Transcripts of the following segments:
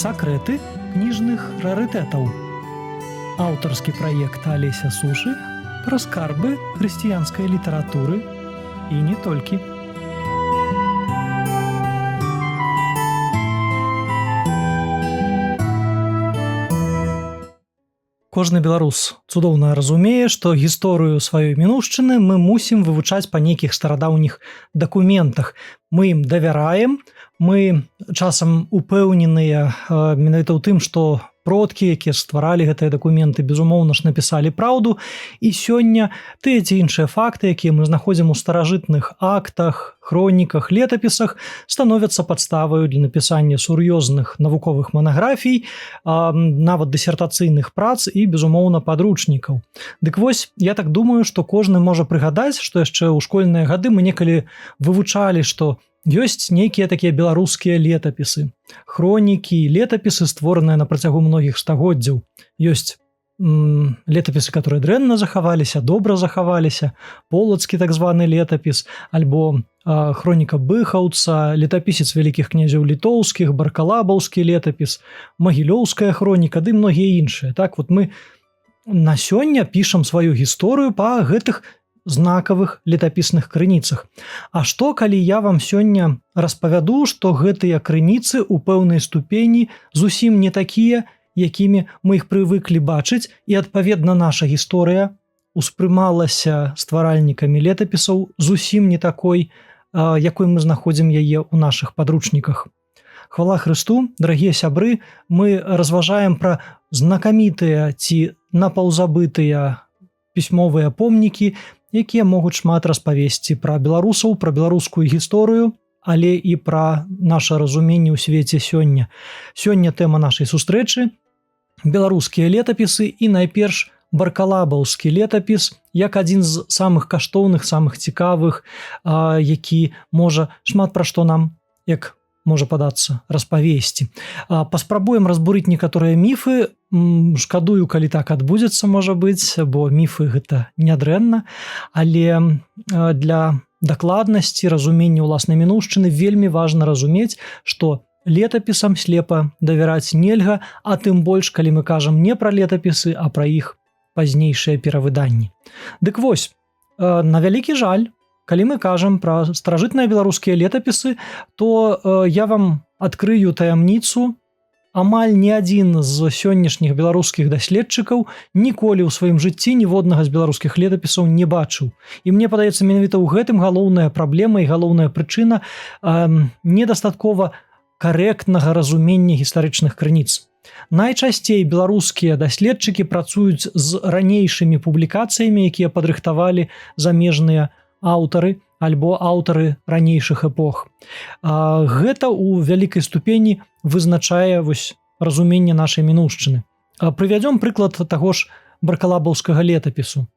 Сакрэты кніжных рарытэтаў. Аўтарскі праект Алеся Сушы пра скарбы хрысціянскай літаратуры і не толькі. Кожны беларус цудоўна разумее, што гісторыю сваёй мінуўшчыны мы мусім вывучаць па нейкіх старадаўніх дакументах. Мы ім давяраем, мы часам упэўненыя менавіта ў тым, што продкі, якія стваралі гэтыя дакументы, безумоўна ж напісалі праўду, і сёння тыя ці іншыя факты, якія мы знаходзім у старажытных актах, хроніках, летапісах, становяцца падставаю для напісання сур'ёзных навуковых манаграфій, нават дысертацыйных прац і, безумоўна, падручнікаў. Дык вось, я так думаю, што кожны можа прыгадаць, што яшчэ ў школьныя гады мы некалі вывучалі, што ёсць нейкія такія беларускія летапісы, хронікі, летапісы, створаныя на працягу многіх стагоддзяў. Ёсць летапісы, которые дрэнна захаваліся, добра захаваліся, полацкі так званы летапіс, альбо хроніка Быхаўца, летапісец вялікіх князяў літоўскіх, баркалабаўскі летапіс, магілёўская хроніка, ды многія іншыя. Так вот мы на сёння пішам сваю гісторыю па гэтых знакавых летапісных крыніцах. А што, калі я вам сёння распавяду, што гэтыя крыніцы ў пэўнай ступені зусім не такія, якімі мы іх прывыклі бачыць, і, адпаведна, наша гісторыя успрымалася стваральнікамі летапісаў зусім не такой, якой мы знаходзім яе ў нашых падручніках. Хвала Хрысту, дарагія сябры, мы разважаем пра знакамітыя ці напаўзабытыя пісьмовыя помнікі, якія могуць шмат распавесці пра беларусаў, пра беларускую гісторыю, але і пра наша разуменне ў свеце сёння. Сёння тэма нашай сустрэчы – беларускія летапісы і найперш баркалабаўскі летапіс, як адзін з самых каштоўных, самых цікавых, які можа шмат пра што нам, як можа падацца, распавесці. Паспрабуем разбурыць некаторыя міфы. Шкадую, калі так адбудзецца, можа быць, бо міфы гэта нядрэнна, але для дакладнасці, разумення ўласнай мінуўшчыны вельмі важна разумець, што летапісам слепа давяраць нельга, а тым больш, калі мы кажам не пра летапісы, а пра іх пазнейшыя перавыданні. Дык вось, на вялікі жаль, калі мы кажам пра старажытныя беларускія летапісы, то я вам адкрыю таямніцу. Амаль ні адзін з сённяшніх беларускіх даследчыкаў ніколі ў сваім жыцці ніводнага з беларускіх летапісаў не бачыў. І мне падаецца, менавіта ў гэтым галоўная праблема і галоўная прычына недастаткова карэктнага разумення гістарычных крыніц. Найчасцей беларускія даследчыкі працуюць з ранейшымі публікацыямі, якія падрыхтавалі замежныя аўтары альбо аўтары ранейшых эпох. Гэта ў вялікай ступені вызначае разуменне нашай мінуўшчыны. Прывядзём прыклад таго ж баркалабаўскага летапісу.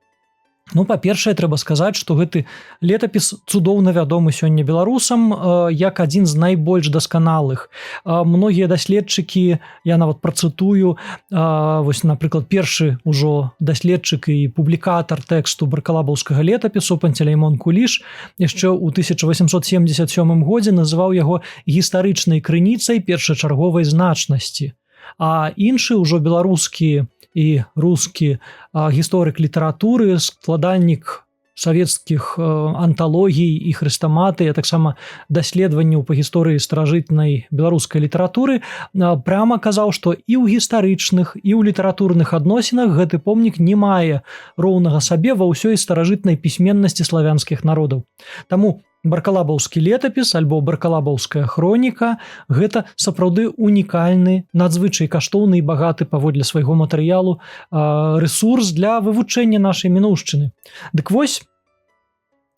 Па-першае, трэба сказаць, што гэты летапіс цудоўна вядомы сёння беларусам як адзін з найбольш дасканалых. Многія даследчыкі, я нават працытую, напрыклад, першы ўжо даследчык і публікатар тэксту баркалабаўскага летапісу Пантелеймон Куліш яшчэ ў 1877 годзе называў яго гістарычнай крыніцай першачарговай значнасці. А іншы ўжо беларускі і рускі гісторык літаратуры, складальнік савецкіх анталогій і хрэстаматый, а таксама даследаванняў па гісторыі старажытнай беларускай літаратуры, пряма казаў, што і ў гістарычных, і ў літаратурных адносінах гэты помнік не мае роўнага сабе ва ўсёй старажытнай пісьменнасці славянскіх народаў. Таму баркалабаўскі летапіс альбо баркалабаўская хроніка – гэта сапраўды унікальны, надзвычай каштоўны і багаты паводле свайго матэрыялу рэсурс для вывучэння нашай мінуўшчыны. Дык вось,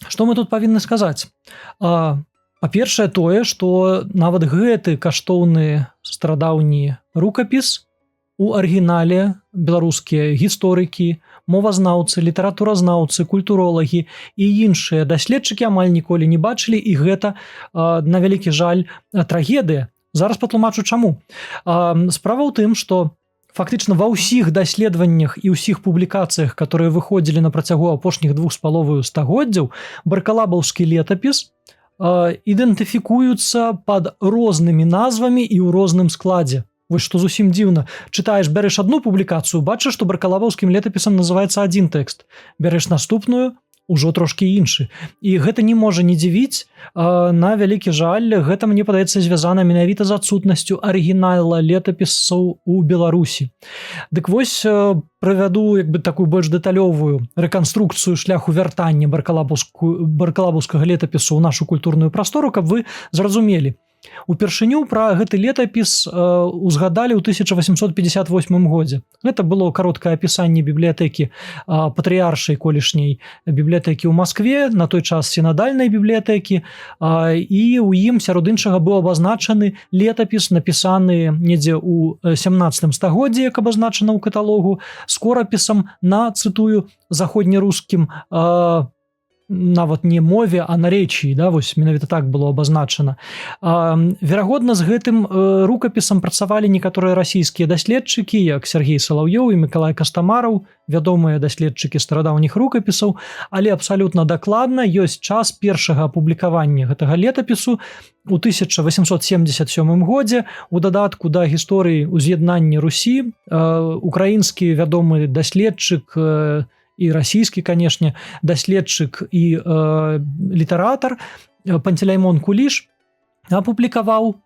што мы тут павінны сказаць? Па-першае, тое, што нават гэты каштоўны старадаўні рукапіс у арыгінале беларускія гісторыкі, мовазнаўцы, літаратуразнаўцы, культуролагі і іншыя даследчыкі амаль ніколі не бачылі, і гэта, на вялікі жаль, трагедыя. Зараз патлумачу чаму. Справа ў тым, што фактычна ва ўсіх даследаваннях і ўсіх публікацыях, которые выходзілі на працягу апошніх 2,5 стагоддзяў, баркалабаўскі летапіс ідэнтыфікуюцца пад рознымі назвамі і ў розным складзе. Вось што зусім дзіўна. Чытаеш, бярэш адну публікацыю, бачыш, што баркалабаўскім летапісам называецца адзін тэкст. Бярэш наступную, ужо трошкі іншы. І гэта не можа не дзівіць. На вялікі жаль, гэта, мне падаецца, звязана менавіта з адсутнасцю арыгінала летапісаў у Беларусі. Дык вось правяду такую больш дэталёвую рэканструкцыю шляху вяртання баркалабаўскага летапісу ў нашу культурную прастору, каб вы зразумелі. Упершыню пра гэты летапіс узгадалі ў 1858 годзе. Гэта было кароткае апісанне бібліятэкі патрыяршай колішняй бібліятэкі ў Маскве, на той час сінадальнай бібліятэкі, і ў ім сярод іншага быў абазначаны летапіс, напісаны недзе ў 17 стагоддзі, як абазначана ў каталогу, скорапісам на, цытую, заходнерускім нават не мове, а наречии, да, вось менавіта так было абазначана. Верагодна, з гэтым рукапісам працавалі некаторыя расійскія даследчыкі, як Сергей Салаўёў і Мікалай Кастамараў, вядомыя даследчыкі старадаўніх рукапісаў, але абсалютна дакладна ёсць час першага апублікавання гэтага летапісу у 1877 годзе. У дадатку да гісторыі ўз'яднання Русі украінскі вядомы даследчык і расійскі, канешне, даследчык і літаратар Пантелеймон Куліш апублікаваў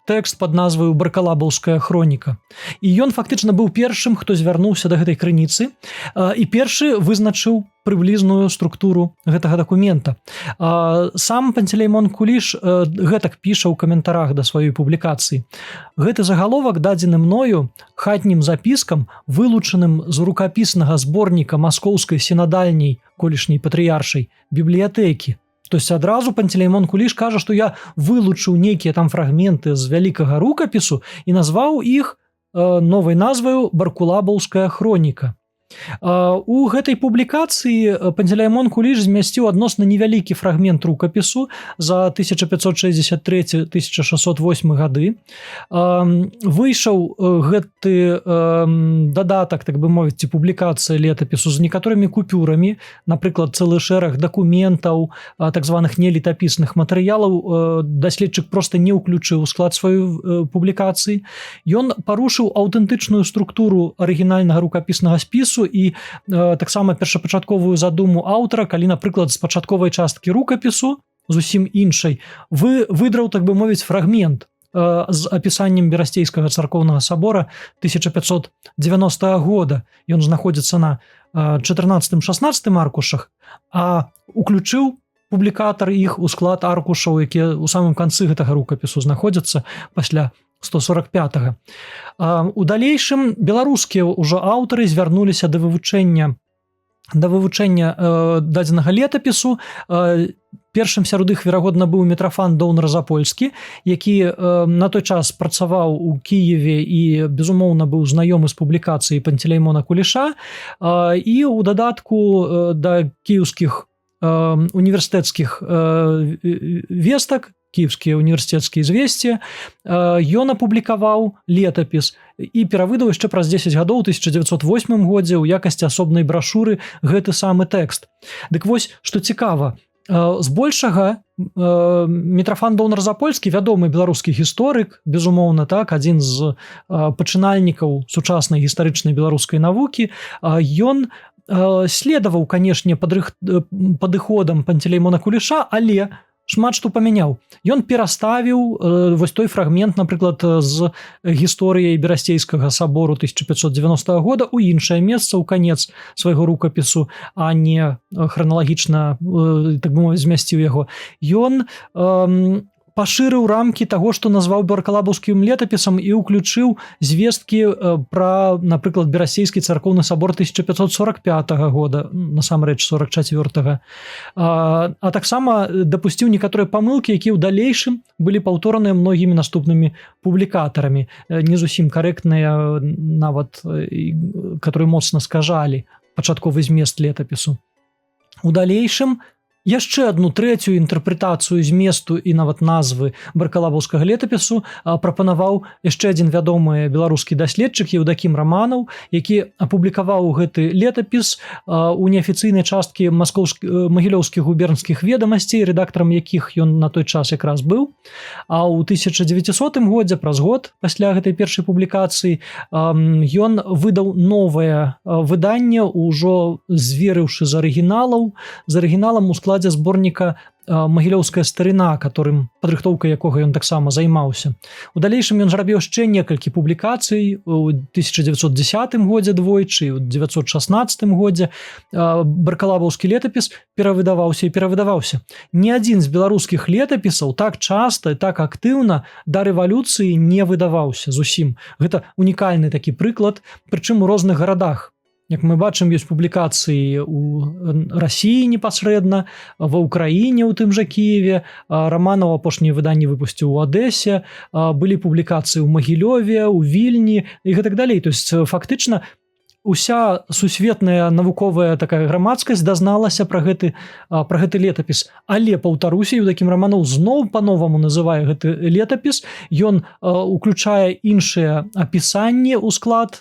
тэкст пад назваю «Баркалабаўская хроніка». І ён фактычна быў першым, хто звярнуўся да гэтай крыніцы і першы вызначыў прыблізную структуру гэтага дакумента. Сам Пантелеймон Куліш гэтак піша ў каментарах да сваёй публікацыі. Гэты загаловак дадзены мною хатнім запіскам, вылучаным з рукапіснага зборніка маскоўскай сінадальняй колішняй патрыяршай бібліятэкі. То есть адразу Пантелеймон Куліш кажа, што я вылучыў нейкія там фрагменты з вялікага рукапісу і назваў іх новай назваю «Баркалабаўская хроніка». У гэтай публікацыі Пантелеймон Куліш змясціў адносна невялікі фрагмент рукапісу за 1563-1608 гады. Выйшаў гэты дадатак, так бы мовіць, ці публікацыя летапісу з некаторымі купюрамі, напрыклад, цэлы шэраг дакументаў, так званых нелетапісных матэрыялаў даследчык проста не ўключыў у склад сваёй публікацыі. Ён парушыў аўтэнтычную структуру арыгінальнага рукапіснага спісу і таксама першапачатковую задуму аўтара, калі, напрыклад, з пачатковай часткі рукапісу, зусім іншай, выдраў, так бы мовіць, фрагмент з апісаннем Берасцейскага царкоўнага сабора 1590 года. Ён знаходзіцца на 14-16 аркушах, а уключыў публікатар іх у склад аркушаў, якія ў самым канцы гэтага рукапісу знаходзяцца пасля 145-го. У далейшым беларускія ўжо аўтары звярнуліся да вывучэння дадзенага летапісу. Першым сярод іх, верагодна, быў Мітрафан Даўнар-Запольскі, які на той час працаваў у Кіеве і, безумоўна, быў знаёмы з публікацыяй Пантелеймона Куліша. І ў дадатку да кіеўскіх універсітэцкіх вестак, кіевскія універсітэцкія звесці, ён апублікаваў летапіс і перавыдаў яшчэ праз 10 гадоў, у 1908 годзе ў якасці асобнай брашуры гэты самы тэкст. Дык вось, што цікава, збольшага Мітрафан Даўнар-Запольскі, вядомы беларускі гісторык, безумоўна, так, адзін з пачынальнікаў сучаснай гістарычнай беларускай навукі, ён следаваў, канешне, падыходам Пантелеймона Куліша, але шмат што памяняў. Ён пераставіў вось той фрагмент, напрыклад, з гісторыяй Берасцейскага сабору 1590 года ў іншае месца, ў канец свайго рукапісу, а не храналагічна, так бы мовіць, змясціў яго. Ён пашырыў рамкі таго, што назваў баркалабаўскім летапісам, і ўключыў звесткі пра, напрыклад, Берасцейскі царкоўны сабор 1545 года, насамрэч 44-го. А таксама дапусціў некаторыя памылкі, якія ў далейшым былі паўтораныя многімі наступнымі публікатарамі, не зусім карэктныя, нават, которые моцна скажалі пачатковы змест летапісу. У далейшым Яшчэ адну трэцюю інтэрпрэтацыю зместу і нават назвы баркалабаўскага летапісу прапанаваў яшчэ адзін вядомы беларускі даследчык Еўдакім Раманаў, які апублікаваў гэты летапіс у неафіцыйнай часткі магілёўскіх губернскіх ведамасцей, рэдактарам якіх ён на той час якраз быў. А ў 1900 годзе, праз год пасля гэтай першай публікацыі, ён выдаў новае выданне, ужо зверыўшы з арыгіналам у складзе зборніка «Магілёўская старына», падрыхтоўкай якога ён таксама займаўся. У далейшым ён зрабіў яшчэ некалькі публікацый у 1910 годзе двойчы, у 1916 годзе. Баркалабаўскі летапіс перавыдаваўся. Ні адзін з беларускіх летапісаў так часта і так актыўна да рэвалюцыі не выдаваўся зусім. Гэта унікальны такі прыклад, прычым у розных гарадах. Як мы бачым, ёсць публікацыі ў Расіі непасрэдна, ва ўкраіне, у тым жа Кіеве, Раманаў апошнія выданні выпусціў у Адэсе, былі публікацыі ў Магілёве, у Вільні і гэтак далей. То есть фактычна уся сусветная навуковая такая грамадскасць дазналася пра гэты летапіс. Але, паўтаруся, Еўдакім Раманаў зноў па-новаму называе гэты летапіс. Ён уключае іншыя апісанні ў склад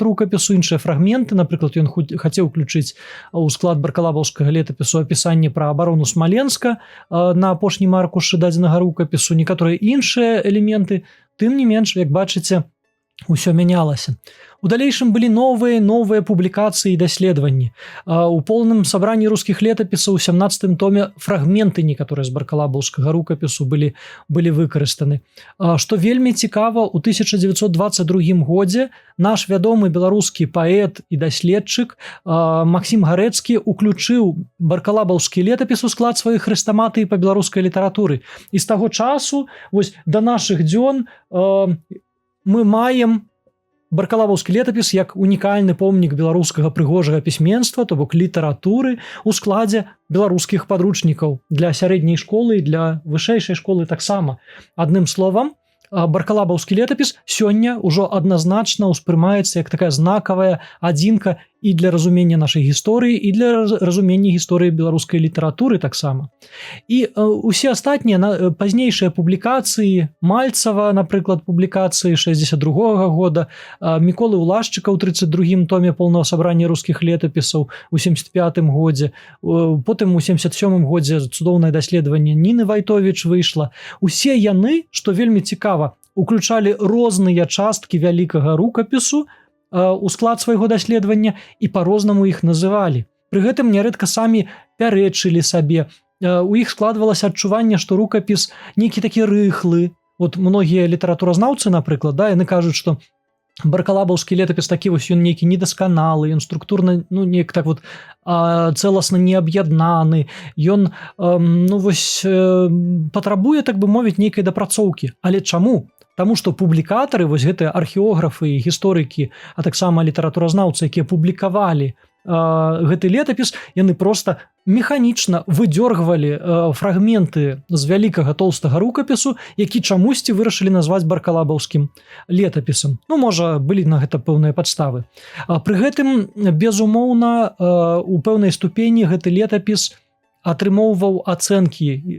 рукапісу, іншыя фрагменты. Напрыклад, ён хацеў уключыць у склад баркалабаўскага летапісу апісанне пра абарону Смаленска на апошнім аркушы дадзенага рукапісу, некаторыя іншыя элементы. Тым не менш, як бачыце, усё мянялася. У далейшым былі новыя публікацыі і даследаванні. У поўным сабранні рускіх летапісаў у 17 томе фрагменты некаторыя з баркалабаўскага рукапісу былі выкарыстаны. Што вельмі цікава, у 1922 годзе наш вядомы беларускі паэт і даследчык Максім Гарэцкі уключыў баркалабаўскі летапіс у склад сваёй хрэстаматыі па беларускай літаратуры. І з таго часу, вось да нашых дзён, мы маем баркалабаўскі летапіс як унікальны помнік беларускага прыгожага пісьменства, то бок літаратуры у складзе беларускіх падручнікаў для сярэдняй школы і для вышэйшай школы таксама. Адным словам, баркалабаўскі летапіс сёння ўжо адназначна ўспрымаецца як такая знакавая адзінка і для разумення нашай гісторыі, і для разумення гісторыі беларускай літаратуры таксама. І усе астатнія пазнейшыя публікацыі Мальцава, напрыклад, публікацыі 62 года, Міколы Улашчыка ў 32 томе поўнага сабрання рускіх летапісаў у 75 годзе, потым у 77 годзе цудоўнае даследаванне Ніны Вайтовіч выйшла. Усе яны, што вельмі цікава, уключалі розныя часткі вялікага рукапісу у склад свайго даследавання і па-рознаму іх называлі. Пры гэтым нярэдка самі пярэчылі сабе. У іх складвалася адчуванне, што рукапіс нейкі такі рыхлы. Вот многія літаратуразнаўцы, напрыклад, яны кажуць, што баркалабаўскі летапіс такі вось ён нейкі недасканалы, ён структурна неяк так вот цэласна не аб'яднаны, ён патрабуе, так бы мовіць, нейкай дапрацоўкі. Але чаму? Таму што публікатары, вось гэтыя археографы, гісторыкі, а таксама літаратуразнаўцы, якія публікавалі гэты летапіс, яны проста механічна выдёргвалі фрагменты з вялікага тоўстага рукапісу, які чамусьці вырашылі назваць баркалабаўскім летапісам. Можа, былі на гэта пэўныя падставы. Пры гэтым, безумоўна, у пэўнай ступені гэты летапіс атрымоўваў ацэнкі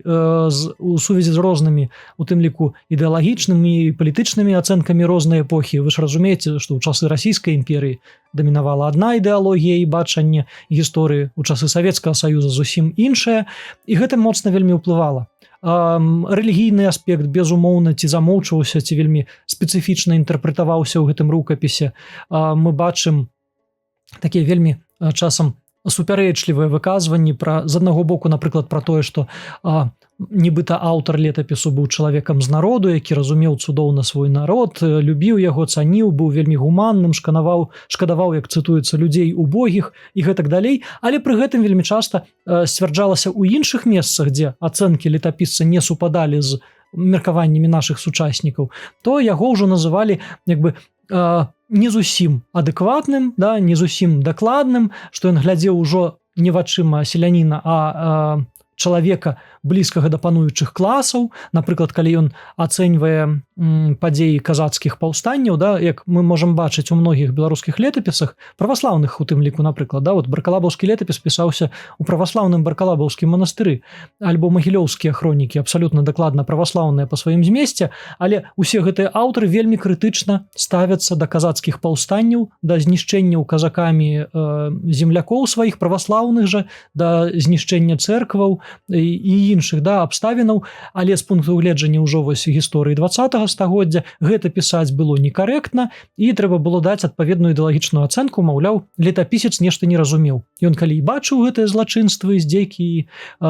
у сувязі з рознымі, у тым ліку ідэалагічнымі і палітычнымі ацэнкамі рознай эпохі. Вы ж разумееце, што ў часы расійскай імперыі дамінавала адна ідэалогія і бачанне гісторыі, у часы Савецкага Саюза зусім іншая, і гэта моцна вельмі ўплывала. Рэлігійны аспект, безумоўна, ці замоўчваўся, ці вельмі спецыфічна інтэрпрэтаваўся ў гэтым рукапісе. Мы бачым такія вельмі часам супярэчлівыя выказванні з аднаго боку, напрыклад, пра тое, што нібыта аўтар летапісу быў чалавекам з народу, які разумеў цудоўна свой народ, любіў яго, цаніў, быў вельмі гуманным, шкадаваў, як цытуецца, людзей убогіх і гэтак далей. Але пры гэтым вельмі часта сцвярджалася ў іншых месцах, дзе ацэнкі летапісца не супадалі з меркаваннямі нашых сучаснікаў, то яго ўжо называлі не зусім адэкватным, не зусім дакладным, што ён глядзеў ужо не вачыма селяніна, а чалавека блізкага да пануючых класаў. Напрыклад, калі ён ацэньвае падзеі казацкіх паўстанняў, да, як мы можам бачыць у многіх беларускіх летапісах, праваслаўных у тым ліку, напрыклад, да, вот баркалабаўскі летапіс пісаўся у праваслаўным баркалабаўскім манастыры, альбо магілёўскія хронікі, абсалютна дакладна праваслаўныя па сваім змесце, але усе гэтыя аўтары вельмі крытычна ставяцца да казацкіх паўстанняў, да знішчэнняў казакамі землякоў сваіх праваслаўных жа, да знішчэння цэркваў і іншых, да, абставінаў, але з пункту гледжання ўжо вось гісторыі 20 стагоддзя гэта пісаць было некарэктна і трэба было даць адпаведную ідэалагічную ацэнку, маўляў, летапісец нешта не разумеў. Ён калі і бачыў гэтыя злачынствы, здзекі і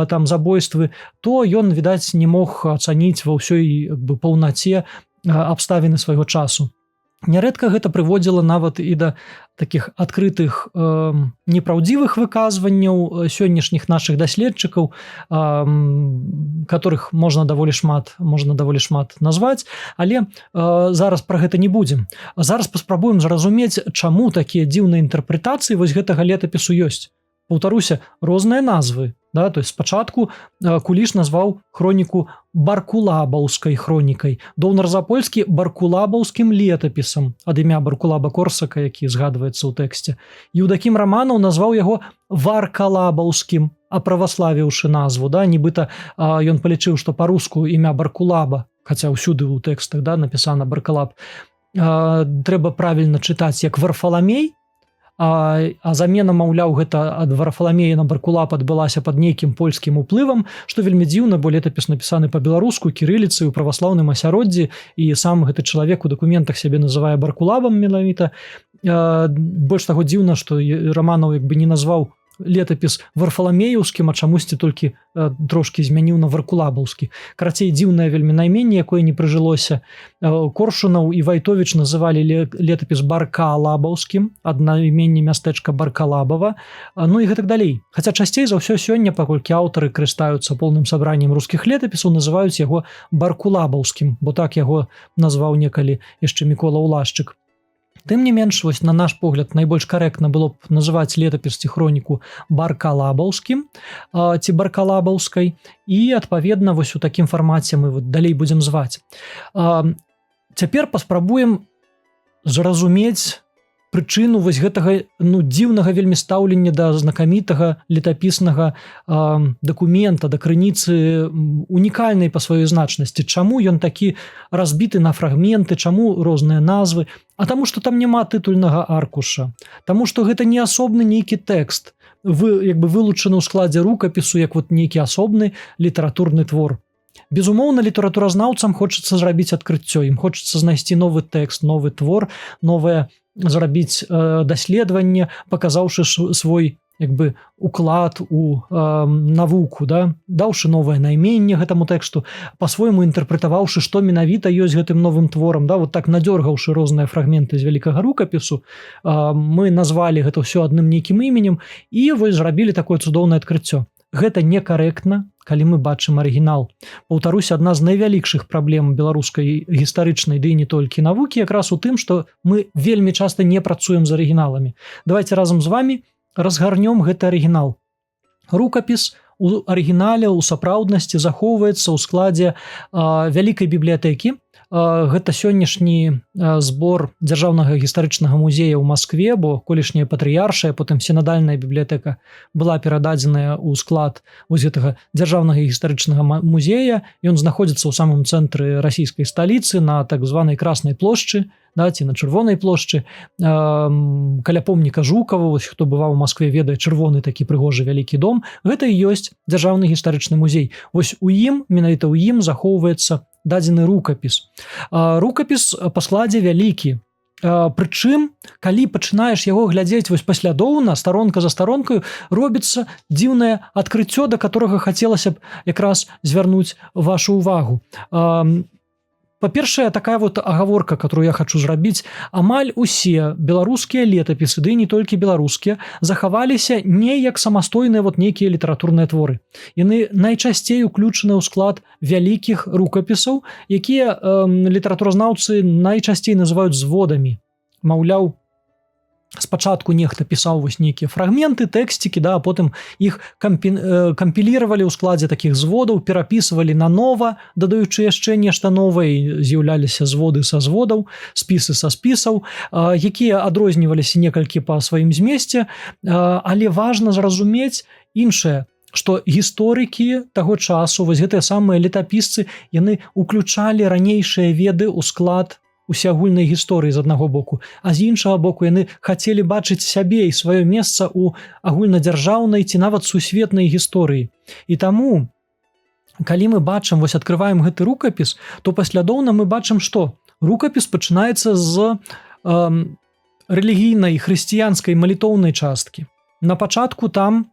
там забойствы, то ён, відаць, не мог ацаніць ва ўсёй паўнаце абставіны свайго часу. Нярэдка гэта прыводзіла нават і да такіх адкрытых непраўдзівых выказванняў сённяшніх нашых даследчыкаў, которых можна даволі шмат назваць, але зараз пра гэта не будзем. Зараз паспрабуем зразумець, чаму такія дзіўныя інтэрпрэтацыі вось гэтага летапісу ёсць. Паўтаруся, розныя назвы, да, то есть спачатку Куліш назваў хроніку баркулабаўскай хронікай, Доўнар-Запольскі баркулабаўскім летапісам ад імя Баркулаба Корсака, які згадваецца ў тэксце. Еўдакім Раманаў назваў яго варкалабаўскім, аправаславіўшы назву, да, нібыта ён палічыў, што па-руску імя Баркулаба, хаця ўсюды ў тэкстах, да, напісана Баркалаб, трэба правільна чытаць як Варфаламей, а замена, маўляў, гэта ад Варфаламея на Баркулаб адбылася пад нейкім польскім уплывам, што вельмі дзіўна, бо летапіс напісаны па-беларуску, кірыліцай у праваслаўным асяроддзі, і сам гэты чалавек у дакументах сябе называе Баркулабам менавіта. Больш таго дзіўна, што Раманаў як бы не назваў летапіс варфаламееўскім, а чамусьці толькі трошкі змяніў на варкулабаўскі. Карацей, дзіўнае вельмі найменне, якое не прыжылося. Коршунаў і Вайтовіч называлі летапіс баркалабаўскім, ад найменне мястэчка Баркалабава, ну і гэтак далей. Хаця часцей за ўсё сёння, паколькі аўтары карыстаюцца поўным сабраннем рускіх летапісаў, называюць яго баркулабаўскім, бо так яго назваў некалі яшчэ Мікола Улашчык. Тым не менш, вось на наш погляд, найбольш карэктна было б называць летапіс ці хроніку баркалабаўскім ці баркалабаўскай, і, адпаведна, вось у такім фармаце мы вот далей будзем зваць. Цяпер паспрабуем зразумець прычыну вось гэтага дзіўнага вельмі стаўлення да знакамітага летапіснага дакумента, да крыніцы унікальнай па сваёй значнасці. Чаму ён такі разбіты на фрагменты, чаму розныя назвы? А таму, што там няма тытульнага аркуша. Таму, што гэта не асобны нейкі тэкст, вылучаны ў складзе рукапісу, як вот нейкі асобны літаратурны твор. Безумоўна, літаратуразнаўцам хочацца зрабіць адкрыццё, ім хочацца знайсці новы тэкст, новы твор, новае зрабіць даследаванне, паказаўшы свой уклад у навуку, да? Даўшы новае найменне гэтаму тэксту, па-свойму інтэрпрэтаваўшы, што менавіта ёсць гэтым новым творам, да? Вот так надзёргаўшы розныя фрагменты з вялікага рукапісу, мы назвалі гэта ўсё адным нейкім іменем і вось зрабілі такое цудоўнае адкрыццё. Гэта некарэктна, калі мы бачым арыгінал. Паўтаруся, адна з найвялікшых праблем беларускай гістарычнай, ды і не толькі навукі, якраз у тым, што мы вельмі часта не працуем з арыгіналамі. Давайте разам з вамі разгарнём гэты арыгінал. Рукапіс у арыгінале, у сапраўднасці захоўваецца ў складзе вялікай бібліятэкі. Гэта сённяшні збор Дзяржаўнага гістарычнага музея ў Маскве, бо колішняя патрыяршая, потым сінадальная бібліятэка была перададзеная ў склад вось гэтага Дзяржаўнага гістарычнага музея. Ён знаходзіцца ў самым цэнтры расійскай сталіцы, на так званай Краснай плошчы, да, ці на Чырвонай плошчы, каля помніка Жукава. Вось хто бываў у Маскве, ведае чырвоны такі прыгожы вялікі дом. Гэта і ёсць Дзяржаўны гістарычны музей. Вось у ім, менавіта ў ім захоўваецца дадзены рукапіс. Рукапіс па складзе вялікі. Прычым, калі пачынаеш яго глядзець вось паслядоўна, старонка за старонкаю, робіцца дзіўнае адкрыццё, да которага хацелася б якраз звярнуць вашу ўвагу. Па-першае, такая вот агаворка, которую я хочу зрабіць, амаль усе беларускія летапісы, ды не толькі беларускія, захаваліся не як самастойныя вот нейкія літаратурныя творы. Яны найчасцей уключаны ў склад вялікіх рукапісаў, якія літаратуразнаўцы найчасцей называюць зводамі. Маўляў, спачатку нехта пісаў вось нейкія фрагменты, тэксцікі, да, а потым іх кампіліравалі ў складзе такіх зводаў, перапісвалі нанова, дадаючы яшчэ нешта новае, і з'яўляліся зводы са зводаў, спісы са спісаў, якія адрозніваліся некалькі па сваім змесце, але важна зразумець іншае, што гісторыкі таго часу, вось гэтыя самыя летапісцы, яны уключалі ранейшыя веды ў склад усеагульнай гісторыі з аднаго боку, а з іншага боку яны хацелі бачыць сябе і сваё месца ў агульнадзяржаўнай ці нават сусветнай гісторыі. І таму, калі мы бачым, вось адкрываем гэты рукапіс, то паслядоўна мы бачым, што рукапіс пачынаецца з рэлігійнай хрысціянскай малітоўнай часткі. На пачатку там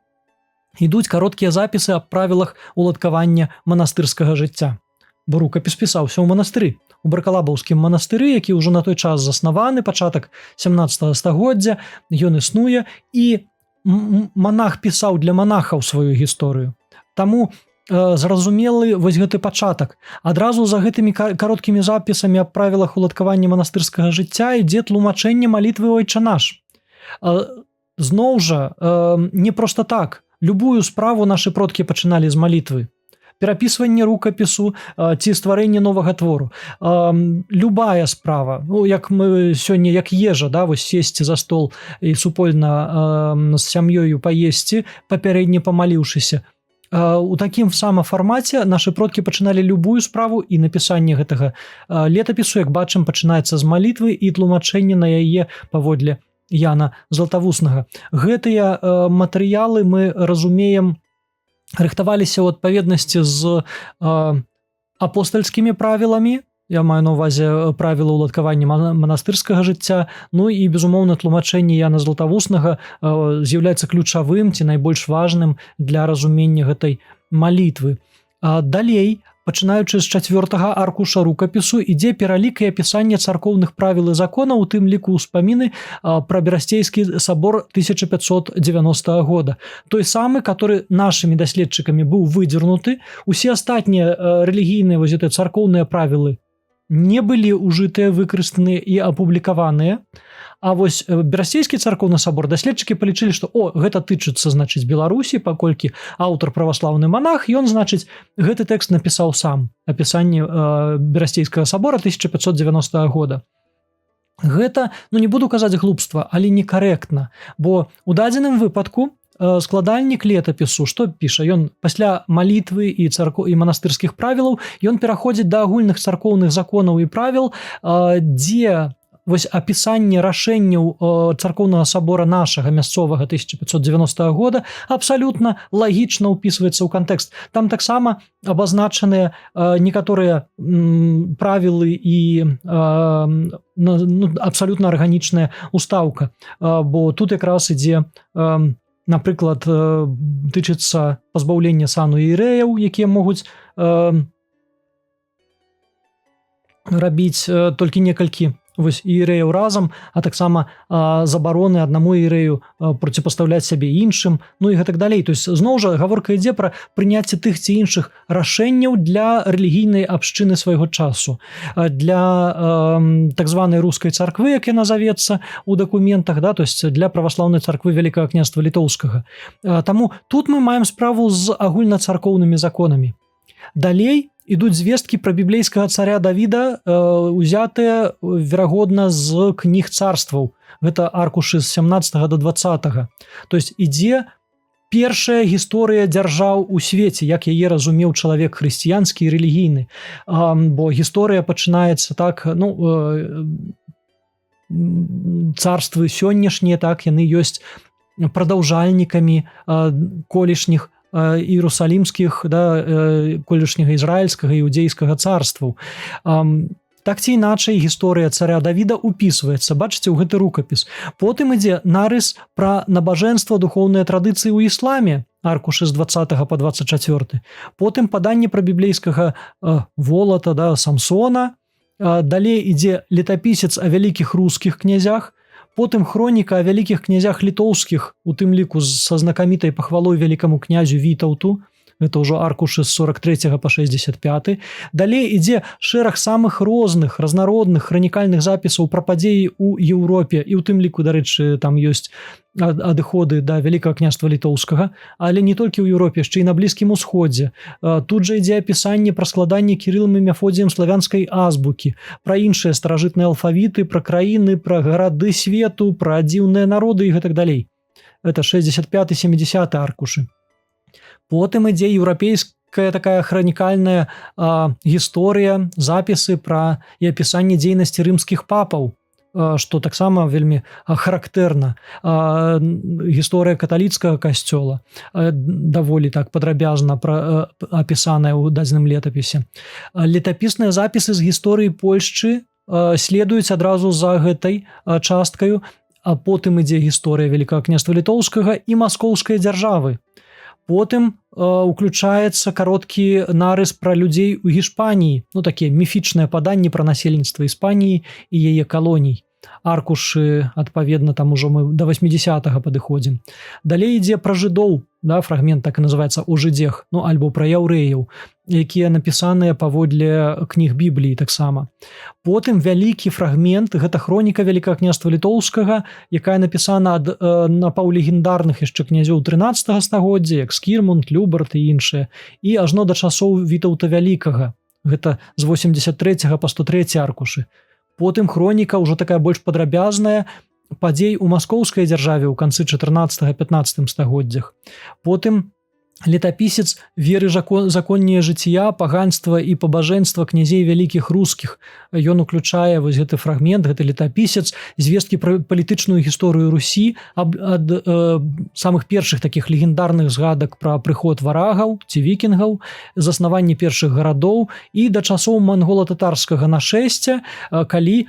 ідуць кароткія запісы аб правілах уладкавання манастырскага жыцця, бо рукапіс пісаўся ў манастыры, у Бракалабаўскім манастыры, які ўжо на той час заснаваны, пачатак 17 стагоддзя, ён існуе, і манах пісаў для манахаў сваю гісторыю. Таму зразумелы вось гэты пачатак. Адразу за гэтымі кароткімі запісамі аб правілах уладкавання манастырскага жыцця ідзе тлумачэнне малітвы «Ойча наш». Зноў жа, не проста так. Любую справу нашы продкі пачыналі з малітвы. Перапісванне рукапісу ці стварэнне новага твору. Любая справа, ну, як мы сёння, як ежа, да, вось сесці за стол і супольна з сям'ёю паесці, папярэдне памаліўшыся. У такім самым фармаце нашы продкі пачыналі любую справу, і напісанне гэтага летапісу, як бачым, пачынаецца з малітвы і тлумачэнне на яе паводле Яна Златавуснага. Гэтыя матэрыялы мы разумеем рыхтаваліся ў адпаведнасці з апостальскімі правіламі, я маю на ўвазе правілы ўладкавання манастырскага жыцця, ну і, безумоўна, тлумачэнне Яна Златавуснага з'яўляецца ключавым ці найбольш важным для разумення гэтай малітвы. Далей, пачынаючы з 4-га аркуша рукапісу, ідзе пералік і апісанне царкоўных правіл і законаў, у тым ліку ўспаміны пра Берасцейскі сабор 1590 года. Той самы, который нашымі даследчыкамі быў выдзернуты, усе астатнія рэлігійныя вось гэтыя царкоўныя правілы не былі ўжытыя, выкарыстаныя і апублікаваныя. А вось Берасцейскі царкоўны сабор даследчыкі палічылі, што гэта тычыцца, значыць, Беларусі, паколькі аўтар праваслаўны манах, ён, значыць, гэты тэкст напісаў сам, апісанне Берасцейскага сабора 1590 года. Гэта, ну не буду казаць глупства, але некарэктна, бо у дадзеным выпадку складальнік летапісу, што піша? Ён пасля малітвы і манастырскіх правілаў, ён пераходзіць да агульных царкоўных законаў і правіл, дзе вось апісанне рашэнняў царкоўнага сабора нашага мясцовага 1590 года абсалютна лагічна ўпісваецца ў кантэкст. Там таксама абазначаныя некаторыя правілы і абсалютна арганічная устаўка, бо тут якраз ідзе, напрыклад, тычыцца пазбаўлення сану іерэяў, якія могуць рабіць толькі некалькі вось іерэяў разам, а таксама забароны аднаму іерэю проціпастаўляць сябе іншым, ну і гэтак далей. То есть, зноў жа, гаворка ідзе пра прыняцце тых ці іншых рашэнняў для рэлігійнай абшчыны свайго часу, для так званай рускай царквы, як яна завецца ў дакументах, да, то есть для праваслаўнай царквы Вялікага княства Літоўскага. Таму тут мы маем справу з агульнацаркоўнымі законамі. Далей ідуць звесткі пра біблейскага царя Давіда, узятыя, верагодна, з кніг царстваў. Гэта аркушы з 17 до 20. То есть ідзе першая гісторыя дзяржаў у свеце, як яе разумеў чалавек хрысціянскі і рэлігійны. Бо гісторыя пачынаецца так, ну, царствы сённяшнія, так, яны ёсць прадаўжальнікамі колішніх іерусалімскіх, да, колішняга ізраільскага і іудзейскага царстваў. Так ці іначай гісторыя царя Давіда ўпісваецца, бачыце, ў гэты рукапіс. Потым ідзе нарыс пра набажэнства, духоўныя традыцыі ў ісламе, аркушы з 20 по 24. Потым паданне пра біблейскага волата, да, Самсона. Далей ідзе летапісец о вялікіх рускіх князях, потым хроніка о вялікіх князях літоўскіх, у тым ліку са знакамітай пахвалой вялікаму князю Вітаўту, гэта ўжо аркушы з 43 по 65. Далей ідзе шэраг самых розных разнародных хранікальных запісаў пра падзеі ў Еўропе, і ў тым ліку, дарэчы, там ёсць адыходы да Вялікага княства літоўскага, але не толькі ў Еўропе, яшчэ і на Блізкім усходзе. Тут жа ідзе апісанне пра складанне Кірылам і Мефодіем славянскай азбукі, пра іншыя старажытныя алфавіты, пра краіны, пра гарады свету, пра дзіўныя народы і гэтак далей. Это 65-70 аркушы. Потым ідзе еўрапейская такая хранікальная гісторыя, запісы пра і апісанне дзейнасці рымскіх папаў, што таксама вельмі характэрна. Гісторыя каталіцкага касцёла даволі так падрабязна апісаная ў дадзеным летапісе. Летапісныя запісы з гісторыі Польшчы следуюць адразу за гэтай часткаю, а потым ідзе гісторыя Вялікага княства літоўскага і маскоўскай дзяржавы. Потым уключаецца кароткі нарыс пра людзей у Гішпаніі, такія міфічныя паданні пра насельніцтва Іспаніі і яе калоній. Аркушы, адпаведна, там ужо мы да 80-го падыходзім. Далей ідзе пра жыдоў, фрагмент так і называецца «О жыдзех», альбо пра яўрэяў, якія напісаныя паводле кніг Бібліі таксама. Потым вялікі фрагмент, гэта хроніка Вялікага княства літоўскага, якая напісана ад напаўлегендарных яшчэ князёў 13 стагоддзя, як Скірмунд, Любарт і іншыя, і ажно да часоў Вітаўта Вялікага. Гэта з 83 по 103 аркушы. Потым хроніка ўжо такая больш падрабязная падзей у маскоўскай дзяржаве ў канцы 14-15 стагоддзях. Потым летапісец веры законнее жыцця, паганства і пабажэнства князей вялікіх рускіх. Ён уключае вось гэты фрагмент, гэты летапісец, звесткі пра палітычную гісторыю Русі, ад самых першых такіх легендарных згадак пра прыход варагаў ці вікінгаў, заснаванне першых гарадоў і да часоў мангола-татарскага нашэсця, калі,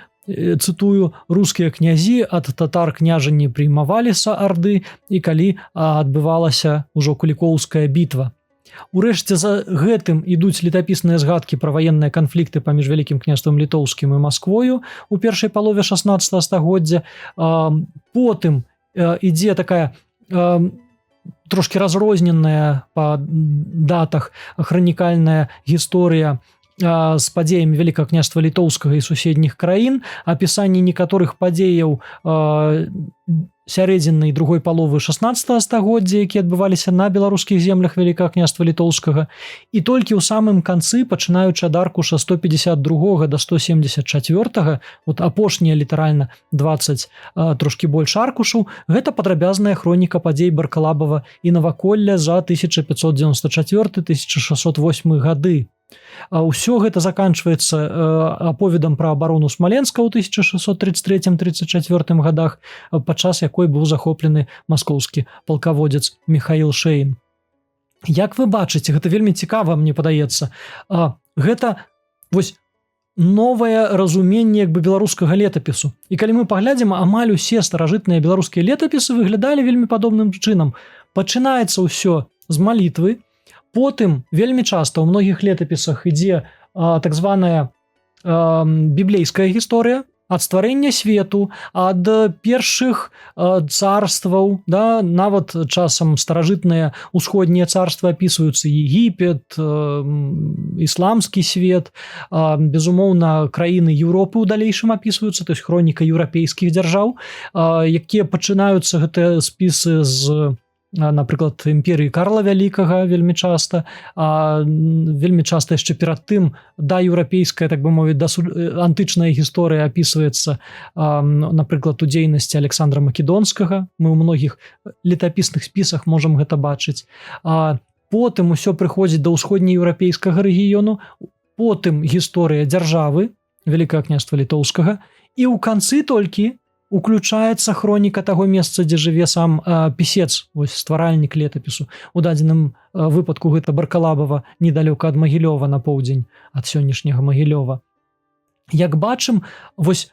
цытую, рускія князі ад татар княжанні прыймавалі са арды і калі адбывалася ўжо Кулікоўская бітва. Урэшце за гэтым ідуць летапісныя згадкі пра ваенныя канфлікты паміж Вялікім княствам літоўскім і Масквою у першай палове 16 стагоддзя. Потым ідзе такая трошкі разрозненая па датах хранікальная гісторыя з падзеямі Вялікага княства літоўскага і суседніх краін, апісанне некаторых падзеяў сярэдзіны і другой паловы 16 стагоддзя, якія адбываліся на беларускіх землях Вялікага княства літоўскага, і толькі ў самым канцы, пачынаючы ад аркуша 152 до 174, апошнія літаральна 20 трошкі больш аркушаў, гэта падрабязная хроніка падзей Баркалабава і наваколля за 1594-1608 гады. Усё гэта заканчваецца аповедам пра абарону Смаленска ў 1633-34 годах, падчас якой быў захоплены маскоўскі палкаводзец Міхаіл Шэйн. Як вы бачыце, гэта вельмі цікава, мне падаецца. Гэта вось новае разуменне беларускага летапісу. І калі мы паглядзім, амаль усе старажытныя беларускія летапісы выглядалі вельмі падобным чынам. Пачынаецца ўсё з малітвы. Потым вельмі часта ў многіх летапісах ідзе так званая біблейская гісторыя ад стварэння свету, ад першых царстваў, нават часам старажытныя усходнія царствы апісваюцца, Егіпет, ісламскі свет, безумоўна, краіны Еўропы ў далейшым апісваюцца, то есть хроніка еўрапейскіх дзяржаў, якія пачынаюцца гэтыя спісы з, напрыклад, імперыі Карла Вялікага вельмі часта яшчэ перад тым еўрапейская, так бы мовіць, антычная гісторыя апісваецца, напрыклад, у дзейнасці Александра Македонскага. Мы ў многіх летапісных спісах можам гэта бачыць. Потым усё прыходзіць да ўсходнееўрапейскага рэгіёну, потым гісторыя дзяржавы Вялікага княства літоўскага, і ў канцы толькі уключаецца хроніка таго месца, дзе жыве сам пісец, вось стваральнік летапісу. У дадзеным выпадку гэта Баркалабава, недалёка ад Магілёва на поўдзень ад сённяшняга Магілёва. Як бачым, вось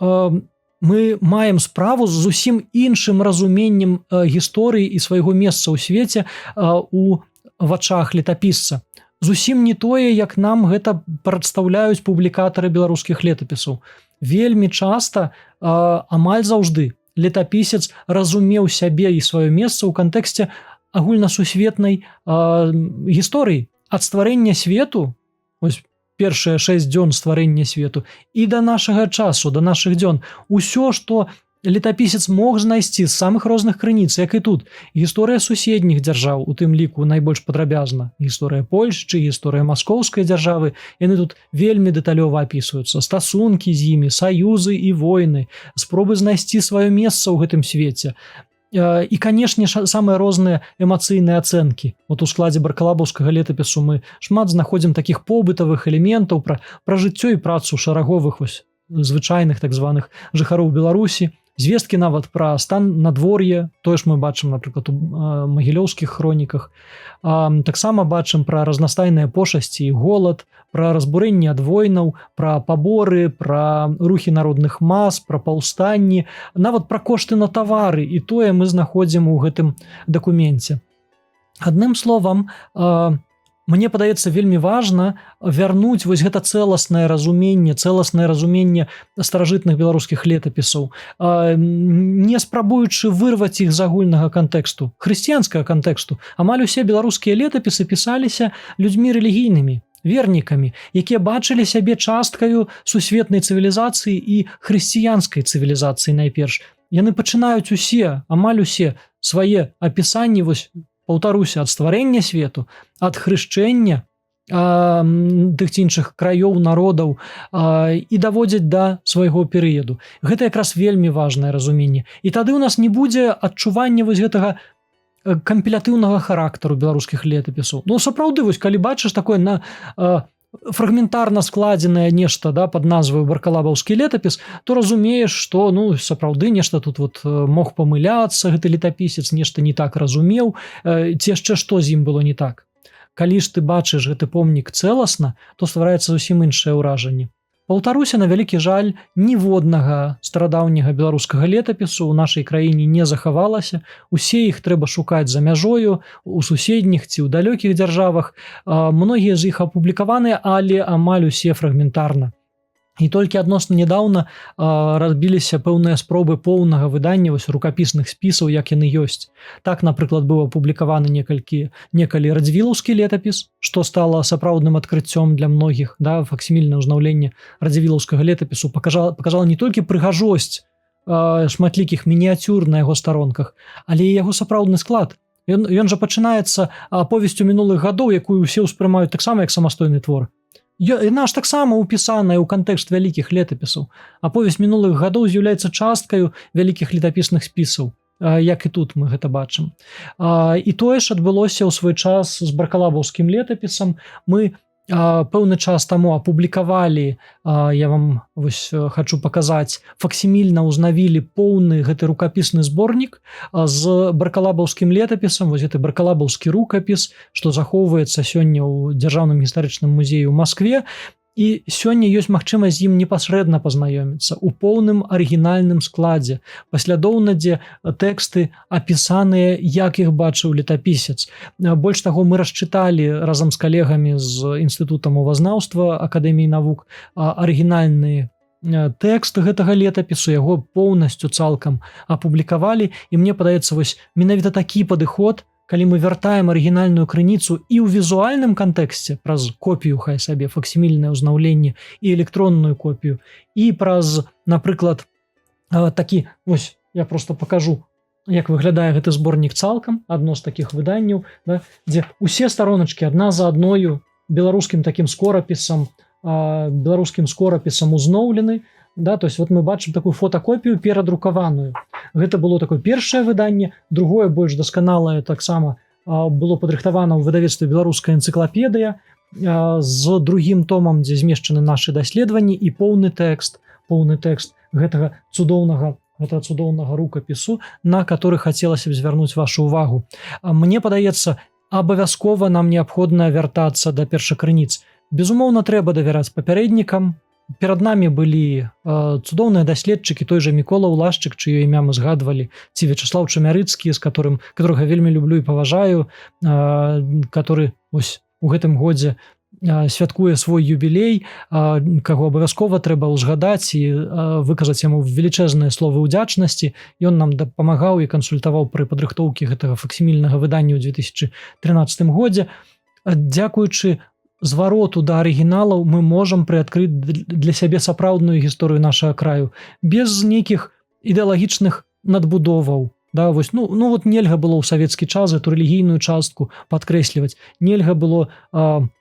мы маем справу з зусім іншым разуменнем гісторыі і свайго месца ў свеце у вачах летапісца. Зусім не тое, як нам гэта прадстаўляюць публікатары беларускіх летапісаў. Вельмі часта, амаль заўжды, летапісец разумеў сябе і сваё месца ў кантэксце агульнасусветнай гісторыі ад стварэння свету, вось першыя 6 дзён стварэння свету, і да нашага часу, да нашых дзён. Усё, што летапісец мог знайсці з самых розных крыніц, як і тут. Гісторыя суседніх дзяржаў, у тым ліку найбольш падрабязна. Гісторыя Польшчы, гісторыя маскоўскай дзяржавы. Яны тут вельмі дэталёва апісваюцца. Стасункі з імі, саюзы і войны, спробы знайсці сваё месца ў гэтым свеце. І, канешне, самыя розныя эмацыйныя ацэнкі. Вот у складзе баркалабаўскага летапісу мы шмат знаходзім такіх побытавых элементаў пра жыццё і працу шараговых звычайных так званых жыхароў Беларусі, звесткі нават пра стан надвор'я, тое ж мы бачым, напрыклад, у магілёўскіх хроніках. Таксама бачым пра разнастайныя пошасці і голад, пра разбурэнне ад войнаў, пра паборы, пра рухі народных мас, пра паўстанні, нават пра кошты на тавары, і тое мы знаходзім у гэтым дакуменце. Адным словам, мне падаецца вельмі важна вярнуць вось гэта цэласнае разуменне старажытных беларускіх летапісаў, не спрабуючы вырваць іх з агульнага кантэксту, хрысціянскага кантэксту. Амаль усе беларускія летапісы пісаліся людзьмі рэлігійнымі, вернікамі, якія бачылі сябе часткаю сусветнай цывілізацыі і хрысціянскай цывілізацыі найперш. Яны пачынаюць амаль усе свае апісанні, вось, паўтаруся, ад стварэння свету, ад хрышчэння тых ці іншых краёў, народаў і даводзяць да свайго перыяду. Гэта якраз вельмі важнае разуменне. І тады ў нас не будзе адчування вось гэтага кампілятыўнага характару беларускіх летапісаў. Ну, сапраўды, вось, калі бачыш такое фрагментарна складзенае нешта, пад назваю баркалабаўскі летапіс, то разумееш, што сапраўды нешта тут мог памыляцца гэты летапісец, нешта не так разумеў, ці яшчэ што з ім было не так. Калі ж ты бачыш гэты помнік цэласна, то ствараецца зусім іншае ўражанне. Паўтаруся, на вялікі жаль, ніводнага старадаўняга беларускага летапісу ў нашай краіне не захавалася. Усе іх трэба шукаць за мяжою, у суседніх ці ў далёкіх дзяржавах. Многія з іх апублікаваныя, але амаль усе фрагментарна. І толькі адносна нядаўна разбіліся пэўныя спробы поўнага выдання рукапісных спісаў, як яны ёсць. Так, напрыклад, быў апублікаваны некалі радзівілаўскі летапіс, што стала сапраўдным адкрыццём для многіх. Факсімільнае ўзнаўленне радзівілаўскага летапісу паказала не толькі прыгажосць шматлікіх мініяцюр на яго старонках, але і яго сапраўдны склад. Ён жа пачынаецца аповесцю мінулых гадоў, якую ўсе ўспрымаюць таксама як самастойны твор. Яна ж таксама ўпісаная ў кантэкст вялікіх летапісаў. Аповесць мінулых гадоў з'яўляецца часткаю вялікіх летапісных спісаў, як і тут мы гэта бачым. І тое ж адбылося ў свой час з баркалабаўскім летапісам. Мы пэўны час таму апублікавалі, я вам хачу паказаць, факсімільна ўзнавілі поўны гэты рукапісны зборнік з баркалабаўскім летапісам, гэты баркалабаўскі рукапіс, што захоўваецца сёння ў Дзяржаўным гістарычным музеі ў Маскве. І сёння ёсць магчымасць з ім непасрэдна пазнаёміцца ў поўным арыгінальным складзе, паслядоўна, дзе тэксты апісаныя, як іх бачыў летапісец. Больш таго, мы расчыталі разам з калегамі з Інстытута мовазнаўства Акадэміі навук арыгінальны тэкст гэтага летапісу, яго поўнасцю цалкам апублікавалі. І мне падаецца, менавіта такі падыход, калі мы вяртаем арыгінальную крыніцу і ў візуальным кантэксце, праз копію, хай сабе, факсімільнае ўзнаўленне і электронную копію, і праз, напрыклад, такі, я просто пакажу, як выглядае гэты зборнік цалкам, адно з такіх выданняў, дзе усе староначкі адна за адною беларускім такім скорапісам узноўлены. То есть мы бачым такую фотакопію перадрукаваную. Гэта было такое першае выданне, другое, больш дасканалае, таксама было падрыхтавана ў выдавецтве «Беларуская энцыклапедыя» з другім томам, дзе змешчаны нашы даследаванні і поўны тэкст гэтага цудоўнага рукапісу, на который хацелася б звярнуць вашу ўвагу. Мне падаецца, абавязкова нам неабходна вяртацца да першакрыніц. Безумоўна, трэба давяраць папярэднікам. Перад намі былі цудоўныя даследчыкі, той жа Мікола Ўлашчык, чыё імя мы згадвалі, ці Вячаслаў Чамярыцкі, которага вельмі люблю і паважаю, который у гэтым годзе святкуе свой юбілей, каго абавязкова трэба ўзгадаць і выказаць яму велічэзныя словы ўдзячнасці. Ён нам дапамагаў і кансультаваў пры падрыхтоўкі гэтага факсімільнага выдання ў 2013 годзе. Дзякуючы звароту да арыгіналаў мы можам прыадкрыць для сябе сапраўдную гісторыю нашага краю без нейкіх ідэалагічных надбудоваў. Да, вось, вот нельга было ў савецкі час эту рэлігійную частку падкрэсліваць, нельга было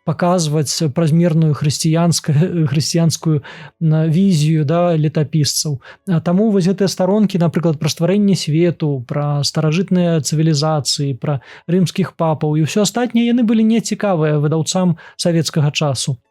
паказваць празмерную хрысціянскую візію, да, летапісцаў. Таму вось гэтыя старонкі, напрыклад, пра стварэнне свету, пра старажытныя цывілізацыі, пра рымскіх папаў і ўсё астатняе яны былі нецікавыя выдаўцам савецкага часу.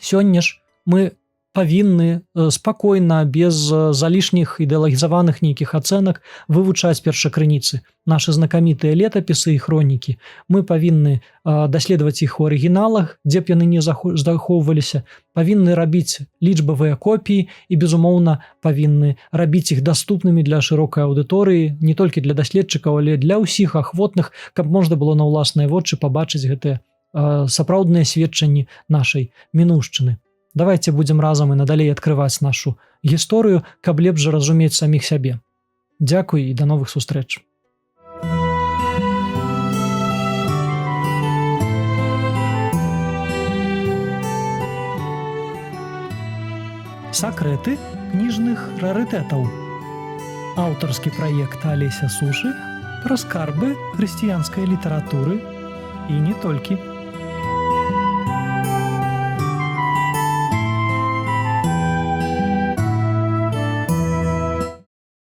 Сёння ж мы павінны спакойна, без залішніх ідэалагізаваных нейкіх ацэнак вывучаць першакрыніцы, нашы знакамітыя летапісы і хронікі. Мы павінны даследаваць іх у арыгіналах, дзе б яны не захоўваліся, павінны рабіць лічбавыя копіі і, безумоўна, павінны рабіць іх даступнымі для шырокай аўдыторыі, не толькі для даследчыкаў, але для ўсіх ахвотных, каб можна было на ўласныя вочы пабачыць гэтыя сапраўдныя сведчанні нашай мінуўшчыны. Давайте будзем разам і надалей адкрываць нашу гісторыю, каб лепш разумець саміх сябе. Дзякуй і да новых сустрэч. Сакрэты кніжных рарытэтаў. Аўтарскі праект Алеся Сушы пра скарбы хрысціянскай літаратуры і не толькі.